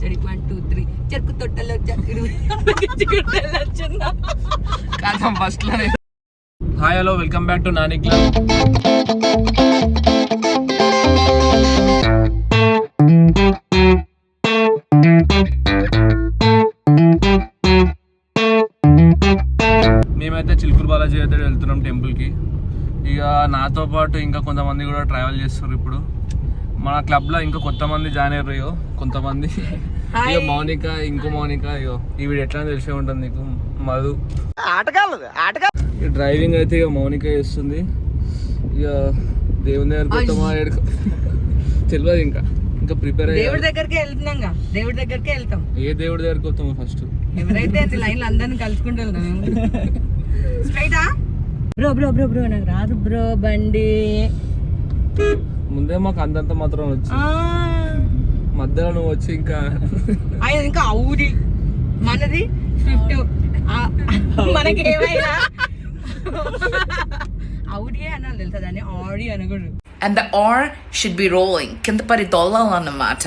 చెడి 1 2 3 చెరుకు తొట్టలో కాదు ఫస్ట్ లోనే. Hi hello welcome back to Nani club. మేమైతే చిలుకూరు బాలాజీ అయితే వెళ్తున్నాం టెంపుల్కి. ఇక నాతో పాటు ఇంకా కొంతమంది కూడా ట్రావెల్ చేస్తారు. ఇప్పుడు మన క్లబ్లో ఇంకా కొంతమంది జాయిన్ అయ్యారు. కొంతమంది ఇక మౌనిక, ఇంకో మౌనిక, ఇగో ఈ వీడు ఎట్లా తెలిసే ఉంటుంది నీకు, మధు. డ్రైవింగ్ అయితే ఇక మౌనిక చేస్తుంది. ఇక దేవుని దగ్గరికి వస్తామా తెలియదు, ఇంకా ప్రిపేర్ అయ్యి దేవుడి దగ్గరికి వెళ్తున్నాం. దేవుడి దగ్గరికి వెళ్తాం. ఏ దేవుడి దగ్గరికి వస్తామో ఫస్ట్ ఎవరైతే లైన్లో అందరిని కలుసుకుంటూ వెళ్తాం. స్ట్రైటా బ్రో బ్రో బ్రో బ్రో నాకు రాదు బ్రో బండి. ముందే మాకు అంతంత మాత్రం వచ్చి మధ్యలో నువ్వు వచ్చి ఇంకా ఔడి మనది స్విఫ్ట్. మనకి ఏమైనా ఔడియే అనాలి తెలుసా, దాన్ని ఆడి అనకూడదు. And the R should be rolling. కింద పడి దొల్లాలన్నమాట.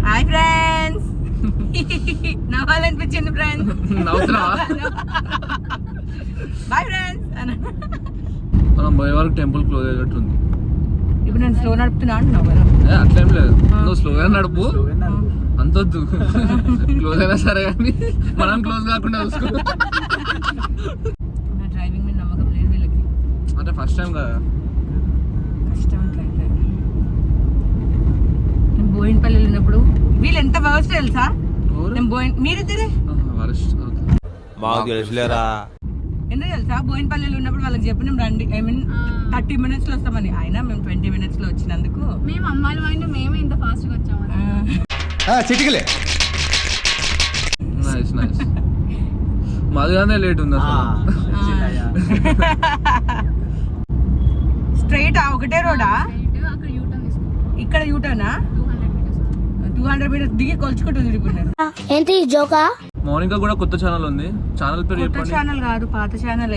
హాయ్ ఫ్రెండ్స్, నవ్వాలనిపించింది ఫ్రెండ్స్. Bye friends. మనం పోయే వరకు టెంపుల్ క్లోజ్ అయ్యేటట్టుంది. ఇప్పుడు నేను స్లో నడుపుతున్నా అంటున్నావు కదా. అట్లేం లేదు, నువ్వు స్లోగా నడుపు, అంతొద్దు. క్లోజ్ అయినా సరే కానీ మనం క్లోజ్ కాకుండా చూసుకో. నా డ్రైవింగ్ మీద నమ్మకం లేదు వీళ్ళకి. అంటే ఫస్ట్ టైం కదా, కష్టం. అట్లయితే నేను బోయినపల్లి వెళ్ళినప్పుడు వీళ్ళు ఎంత వర్స్ట్ తెలుసా. మీరిద్దరే మాకు తెలుసులేరా. ఎందుకు తెలుసా, బోయినపల్లిలో ఉన్నప్పుడు వాళ్ళకి చెప్పినాం రండి, 30 minutes లో వస్తామని. అయినా మేము 20 minutes లో వచ్చినందుకు మేము అమ్మాయిలు అయినా మేమే ఇంత ఫాస్ట్ గా వచ్చాము. చిటికలే నైస్ నైస్. మాదిగానే లేట్ ఉంది స్ట్రైట్ ఒకటే రోడా, అక్కడ యూటర్న్ తీసుకో. ఇక్కడ యూటర్నా 200 meters దిగి కొలుచుకుంటుంది. ఏంటి జోకా? మౌనిక కూడా కొత్త ఛానల్ ఉంది. ఛానల్ పేరు కొత్త ఛానల్ కాదు, పాత ఛానల్.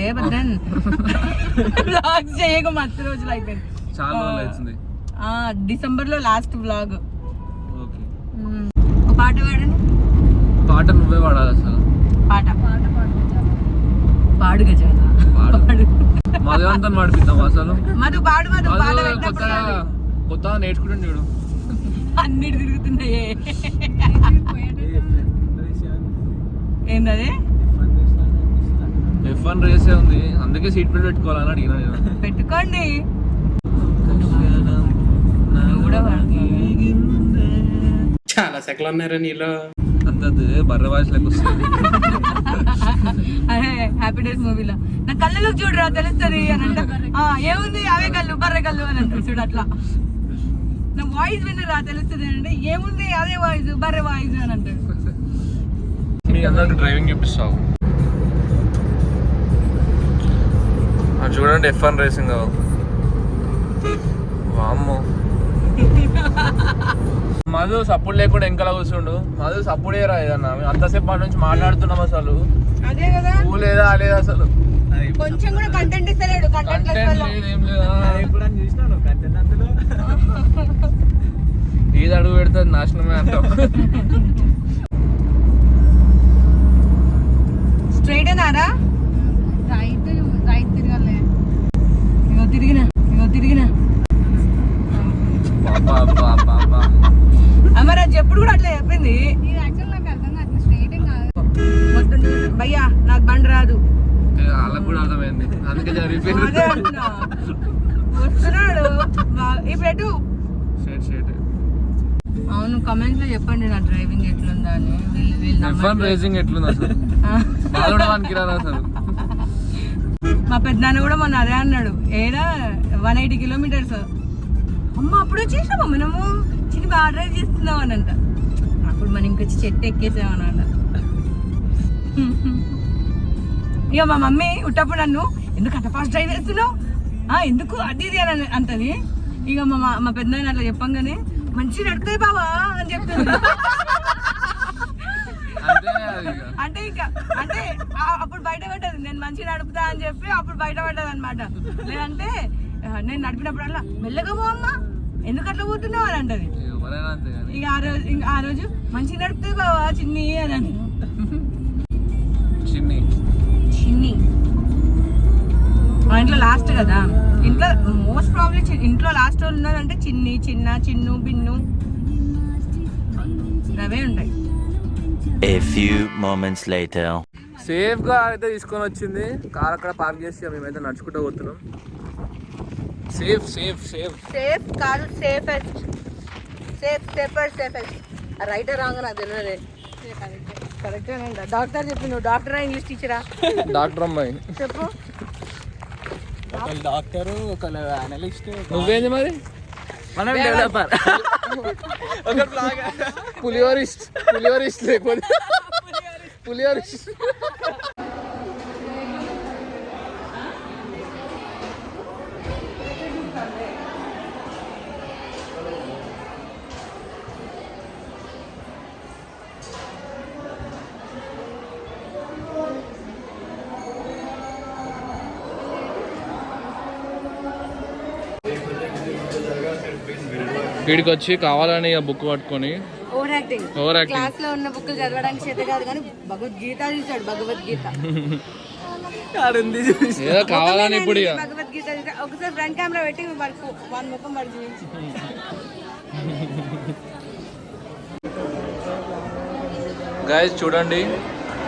వ్లాగ్స్ చేయక మస్తు రోజులు అయిపోయింది. చాలా రోజులు అవుతుంది. డిసెంబర్ లో లాస్ట్ వ్లాగ్. ఓకే, ఒక పాట పాడండి. పాట నువ్వే పాడాలి అసలు. పాట పాడు గజానా, పాడు. మధువంతా పాడిపిద్దాం అసలు. మధు పాడు, మధు పాట పెట్టినప్పుడు కొత్తగా నేర్చుకుంటాను చూడు. అన్నిటి తిరుగుతున్నాయే. ఏందది? F1 రేసే ఉంది, అందుకే సీట్ బెల్ట్ పెట్టుకోవాలని అడిగినా నేను. పెట్టుకోండి. చాలా సెకలు ఉన్నారా నీలో. అంత బర్రె వాయిస్ లెక్క వస్తుంది. అదే హ్యాపీ డేస్ మూవీలో నా కళ్ళలోకి చూడరా తెలుస్తుంది అని అంటే, ఏముంది అవే కళ్ళు బర్రె కళ్ళు అని అంటారు చూడు. అట్లా నా వాయిస్ విన్నరా తెలుస్తుంది అంటే, ఏముంది అదే వాయిస్ బర్రె వాయిస్ అని అంటారు. మీ అందరికి డ్రైవింగ్ చూపిస్తావు చూడండి. F1 రేసింగ్ వామ్మో. మధు సపోర్ట్ లేకుండా ఎంకలా కూర్చుండు. మధు సపోర్ట్ చేయరా ఏదన్నా, అంతసేపు పాటు నుంచి మాట్లాడుతున్నాం అసలు. అదే కదా, లేదా లేదు అసలు. కొంచెం కూడా కంటెంట్ ఇస్తలేడు. ఏది అడుగు పెడుతుంది నాశనమే అంటాం. స్ట్రైట్ అన్నారా? రైట్ తిరగాలి. ఇగో తిరిగినా అమ్మ రాజు ఎప్పుడు కూడా అట్లా చెప్పింది. ఇది యాక్చువల్ నాకు అర్థం కాదు, స్ట్రైట్ కాదు. మొత్తం భయ్యా నాకు బండి రాదు. వాళ్ళకు కూడా అర్థమైంది, అందుకే అదే అంటున్నా. వస్తున్నాడు ఇప్పుడు ఎటు. అవును, కమెంట్స్ లో చెప్పండి నా డ్రైవింగ్ ఎట్లుందా అని. F1 రేసింగ్ ఎట్లుంది అసలు, బాధపడడానికి రాదు అసలు. మా పెద్దనాన్న కూడా మొన్న అదే అన్నాడు. ఏడా 180 kilometers. అమ్మ అప్పుడు వచ్చేసామా మనము, చిన్న బాగా డ్రైవ్ చేస్తున్నాం అని అంట. అప్పుడు మనం ఇంకొచ్చి చెట్టు ఎక్కేసామని అంట. ఇక మా మమ్మీ ఉట్టప్పుడు నన్ను, ఎందుకు అంత ఫాస్ట్ డ్రైవ్ చేస్తున్నావు, ఎందుకు అది ఇది అని అంటది. ఇక మా పెద్దనాన్న అట్లా చెప్పంగానే, మంచిగా నడుపుతాయి బావా అని చెప్తుంది. అంటే ఇంకా అంటే అప్పుడు బయట పడ్డది, నేను మంచిగా నడుపుతా అని చెప్పి అప్పుడు బయట పడ్డది అనమాట. లేదంటే నేను నడిపినప్పుడు అలా మెల్లగా పోమ్మా, ఎందుకు అట్లా పోతున్నావు అని అంటది. ఇక ఆ రోజు మంచి నడుపుతుంది బావా చిన్ని అని అన్నాను. చిన్ని చిన్ని మా ఇంట్లో లాస్ట్ కదా, ఇంట్లో మోస్ట్ ప్రాబ్లీ ఇంట్లో లాస్ట్ వాళ్ళు ఉన్నారంటే చిన్ని, చిన్న, చిన్ను, బిన్ను అవే ఉంటాయి. A few moments later. Safe గా అయితే తీసుకొని వచ్చింది. కార్ అక్కడ పార్క్ చేసి మేమైతే నడుచుకుంటూ పోతున్నాం. సేఫ్ సేఫ్ సేఫ్ సేఫ్ కాదు, సేఫెస్ట్. రైటర్ రాంగ్ నాకు తెలియదు. కరెక్ట్ డాక్టర్ చెప్పి, నువ్వు డాక్టరా ఇంగ్లీష్ టీచరా? డాక్టర్ అమ్మాయి చెప్పు. డాక్టరు ఒక అనలిస్ట్ నువ్వేంది మరి? మనం డెవలపర్ పులిహోరిస్ట్ లేకపోతే పులిహోరిస్ట్. వీడికి వచ్చి కావాలని బుక్ పట్టుకొని ఓవర్ యాక్టింగ్. క్లాస్ లో ఉన్న బుక్లు చదవడానికి చేత కాదు కానీ భగవద్గీత చూసాడు. భగవద్గీత ఏదో కావాలని ఇప్పుడు ఇక భగవద్గీత ఒకసారి ఫ్రంట్ కెమెరా పెట్టి వాళ్ళ ముఖం పడి చూపించి. గైస్ చూడండి,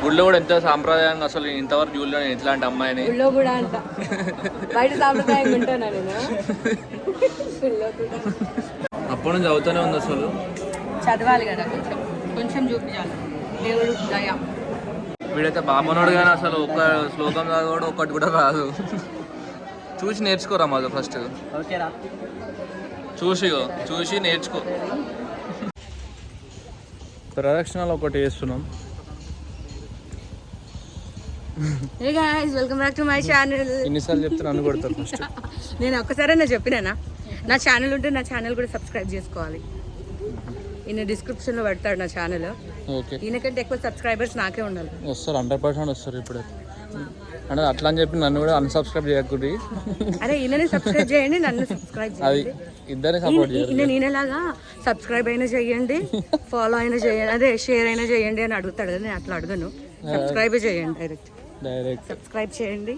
గుళ్ళో కూడా ఎంత సాంప్రదాయంగా, అసలు ఇంతవరకు చూడలేను ఇట్లాంటి అమ్మాయిని. గుళ్ళో కూడా అంట, బయట సాంప్రదాయంగా ఉంటానా నేను? అప్పటి నుంచి చదువుతూనే ఉంది. అసలు చదవాలి కదా, కొంచెం కొంచెం చూపించాలి. దేవుడు దయ. వీడైతే బామ్మనోడు కానీ అసలు ఒక్క శ్లోకం చదవడు, ఒక్కటి కూడా రాదు. చూసి నేర్చుకోరా మాది ఫస్ట్. ఓకేరా చూసి నేర్చుకో. ప్రదక్షిణాలు ఒకటి వేస్తున్నాం. Hey guys, welcome back to my channel. ఎన్నిసార్లు చెప్తే నన్ను కొడతారు ఫస్ట్. నేను ఒక్కసారైనా చెప్పినానా? నా ఛానల్ ఉంటే నా ఛానల్ కూడా సబ్స్క్రైబ్ చేసుకోవాలి. ఈయన డిస్క్రిప్షన్లో పెడతాడు నా ఛానల్. ఓకే, ఈయనకంటే ఎక్కువ సబ్స్క్రైబర్స్ నాకే ఉండాలి. వస్తారు 100% వస్తారు. ఇప్పుడు అంటే అట్లా అని చెప్పి నన్ను కూడా అన్సబ్స్క్రైబ్ చేయకూడదు. అరే ఈయనని సబ్స్క్రైబ్ చేయండి, నన్ను సబ్స్క్రైబ్ అది చేయండి. ఇద్దరిని సపోర్ట్ చేయాలి. నేనేలాగా సబ్స్క్రైబ్ అయినా చేయండి, ఫాలో అయినా చేయండి, అదే షేర్ అయినా చేయండి అని అడుగుతాడు కదా, నేను అట్లా అడగను. సబ్స్క్రైబ్ చేయండి, డైరెక్ట్ సబ్స్క్రైబ్ చేయండి.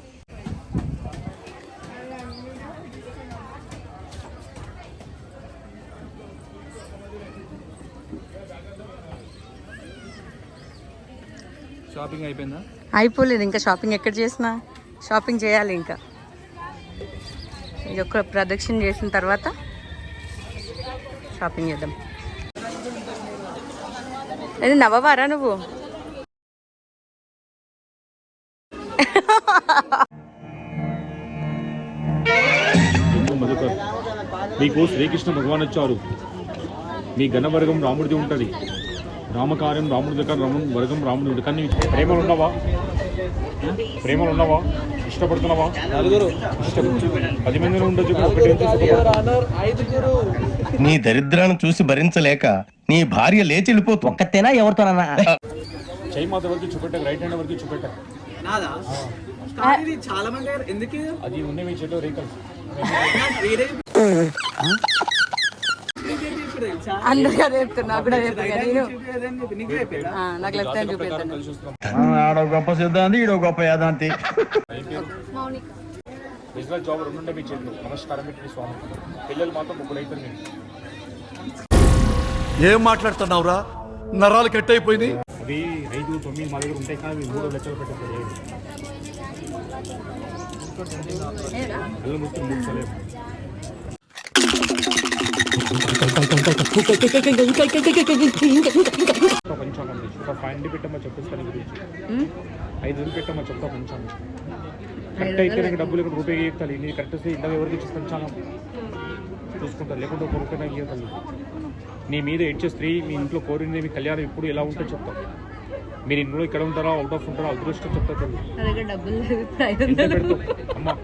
షాపింగ్ అయిపోయిందా? అయిపోలేదు ఇంకా, షాపింగ్ ఎక్కడ చేసినా షాపింగ్ చేయాలి ఇంకా. ఇది ఒక ప్రదక్షిణ చేసిన తర్వాత షాపింగ్ చేద్దాం. ఇది నవ్వవారా నువ్వు? మధుకర్, మీకు శ్రీకృష్ణ భగవాన్ వచ్చారు. మీ ఘనవర్గం రాముడిది ఉంటుంది. రామకార్యం రాముడి దగ్గర, వర్గం రాముడి. కానీ ప్రేమలు ఉన్నావా? ఇష్టపడుతున్నావా? నలుగురు 10 మందిలో ఉండొచ్చు. నీ దరిద్రాన్ని చూసి భరించలేక నీ భార్య లేచి వెళ్ళిపోతుంది. ఒక్కతేనా ఎవరితోనన్నా? చెయ్యి మాత వరకు చూపెట్టాక, రైట్ హ్యాండ్ వరకు చూపెట్టాక. నాదా చాలా మంది ఎందుకు అది ఉన్నాయి మీ చెట్టు రేఖలు. అందరికీ అదే చెప్తున్నా, నాకు కూడా నాకు లెఫ్ట్ హ్యాండ్ చూపిస్తాను. ఆడో గొప్ప సిద్ధాంతి, ఈడో గొప్ప యాదాంతి. బిజినెస్ జాబ్ 2 ఉంటే మీ చెట్లు. నమస్కారం పెట్టి స్వామి. పిల్లలు మాత్రం 3 అవుతారు. మీరు ఏం మాట్లాడుతున్నావురా? నరాలు కట్ అయిపోయింది. అవి 5, 9 మా దగ్గర ఉంటాయి. కానీ 3 లక్షలు పెట్టారు. కళ్ళు మొత్తం 3 సలేం. పంచాంగం ఒక 5 పెట్టమ్మా చెప్పేస్తాను గురించి. 5 పెట్టమ్మా చెప్తా పంచాంగం. కరెక్ట్ అయితే డబ్బులు ఇక్కడ రూపాయి ఇవ్వాలి. నీ కరెక్ట్ వస్తే ఇంత ఎవరికి ఇచ్చి పంచాంగం చూసుకుంటారు. లేకుంటే 1 రూపాయి నాకు ఇవ్వాలి. నీ మీద ఏడ్చే స్త్రీ మీ ఇంట్లో కోరింది మీ కళ్యాణం ఇప్పుడు ఎలా ఉంటే చెప్తాం. మీరు ఇంట్లో ఇక్కడ ఉంటారా, అవుట్ ఆఫ్ ఉంటారా, అదృష్టం చెప్తా. అమ్మా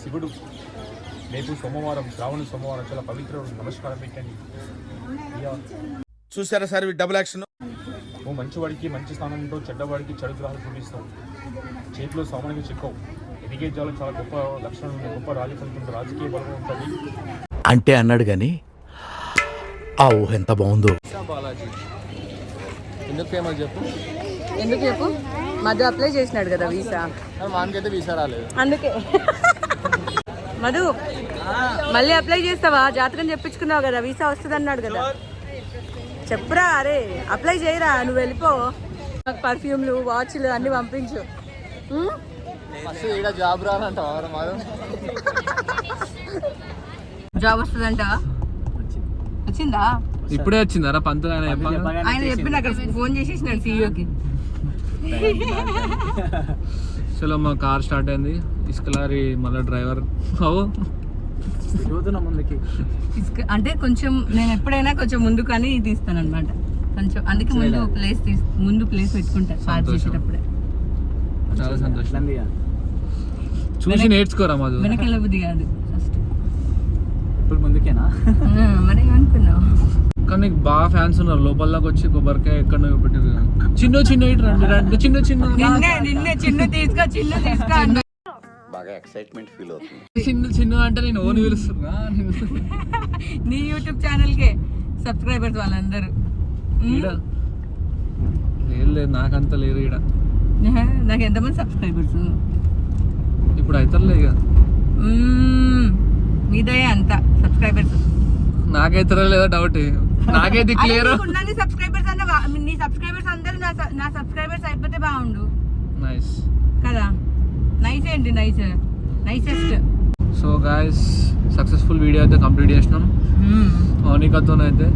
శివుడు రేపు సోమవారం, శ్రావణ సోమవారం చాలా పవిత్ర. నమస్కారం పెట్టండి. చూసారా సార్ డబుల్ యాక్షన్? నువ్వు మంచివాడికి మంచి స్థానం ఉంటావు, చెడ్డవాడికి చెడు గ్రహాలు చూపిస్తావు. చేతిలో సామాన్యంగా చిక్కవు. ఎదిగే జాలు చాలా గొప్ప లక్షణాలు ఉన్నాయి. గొప్ప రాజకీయ బలం ఉంటుంది. అంటే అన్నాడు గాని ఆ ఊహ ఎంత బాగుందో. బాలాజీ ఎందుకు ఫేమస్ చెప్పు? ఎందుకు చెప్పు, మధు అప్లై చేసినాడు కదా వీసా, వానికైతే వీసా రాలేదు. అందుకే. మధు మళ్ళీ అప్లై చేస్తావా? జాతకం చెప్పించుకున్నావు కదా, వీసా వస్తుంది అన్నాడు కదా. చెప్పురా, అరే అప్లై చేయరా, నువ్వు వెళ్ళిపో. నాకు పర్ఫ్యూమ్లు, వాచ్లు అన్ని పంపించు. ఫస్ట్ ఈడ జాబ్ రానంటావా మాధవ్? జాబ్ వస్తుందంట. వచ్చిందా? ఇప్పుడే వచ్చిందారా పంతులు ఆయన ఆయన చెప్పిన అక్కడ ఫోన్ చేసేసినాడు సీఈఓకి. చలో మా కార్ స్టార్ట్ అయింది. ఇసుకలారి మళ్ళీ డ్రైవర్ ముందుకి అంటే కొంచెం నేను ఎప్పుడైనా కొంచెం ముందు కానీ తీస్తాను అనమాట కొంచెం, అందుకే ముందు ప్లేస్ పెట్టుకుంటా పార్క్ చేసేటప్పుడే. చాలా సంతోషం. చూసి నేర్చుకోరా మాధు. వెనకెళ్ళ బుద్ధి కాదు ఫస్ట్. ఇప్పుడు ముందుకేనా? మరి ఏమనుకున్నావు? కానీ నీకు బాగా ఫ్యాన్స్ ఉన్నారు. లోపలకి వచ్చి కొబ్బరికాయ ఎక్కడ పెట్టారు. చిన్న చిన్న రెండు చిన్న చిన్న నిన్నే చిన్న తీసుకో అన్న. బాగా ఎక్సైట్మెంట్ ఫీల్ అవుతుంది. చిన్న చిన్న అంటే నేను ఓన్ పిలుస్తున్నా. నీ యూట్యూబ్ ఛానల్ కే సబ్స్క్రైబర్స్ వాళ్ళందరూ. లేదు నాకంత లేరు ఈడ. నాకు ఎంతమంది సబ్స్క్రైబర్స్ ఇప్పుడు అవుతారులే ఇక. మీదయే అంత సబ్స్క్రైబర్స్. నాకైతే లేదా డౌట్. నాకైతే క్లియర్. సబ్స్క్రైబర్స్ అన్న నీ సబ్స్క్రైబర్స్ అందరూ నా సబ్స్క్రైబర్స్ అయిపోతే బాగుండు నైస్ కదా. నైస్ ఏంటి nicest. So guys successful video అయితే కంప్లీట్ చేసినాం మౌనికతోనైతే.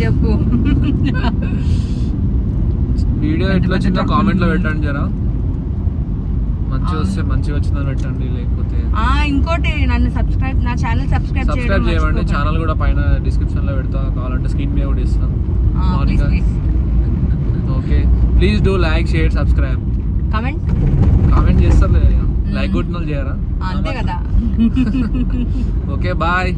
చెప్పు వీడియో ఎట్లా వచ్చిందో కామెంట్ లో పెట్టండి జరా. మంచిగా వస్తే మంచిగా వచ్చిందని పెట్టండి, లేకపోతే ఇంకోటి నన్ను నా ఛానల్ సబ్స్క్రైబ్ చేయండి. ఛానల్ కూడా పైన డిస్క్రిప్షన్ లో పెడతా, కావాలంటే స్క్రీన్ మీద కూడా ఇస్తాం. Mounika okay, please do like, share, subscribe, comment చేస్తారు. లైక్ కొట్టిన వాళ్ళు చేయరా? అంతే కదా. Okay bye.